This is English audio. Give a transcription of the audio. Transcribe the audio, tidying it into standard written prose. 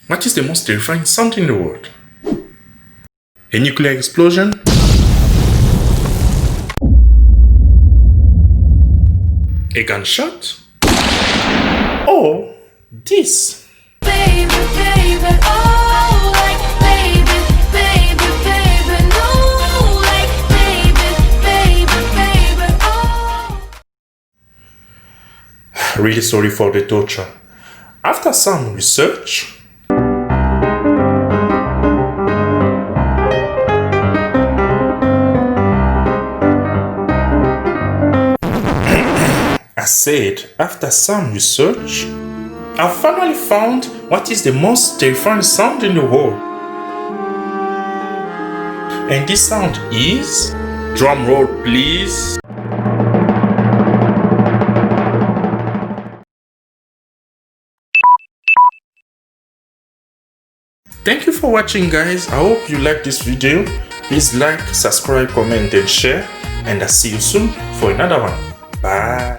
What is the most terrifying sound in the world? A nuclear explosion? A gunshot? Or this? Baby, baby, oh, like baby, baby, baby, no, like baby, baby, baby, oh. Really sorry for the torture. After some research, after some research, I finally found what is the most terrifying sound in the world. And this sound is, drum roll please. Thank you for watching, guys. I hope you like this video. Please like, subscribe, comment and share, and I'll see you soon for another one. Bye.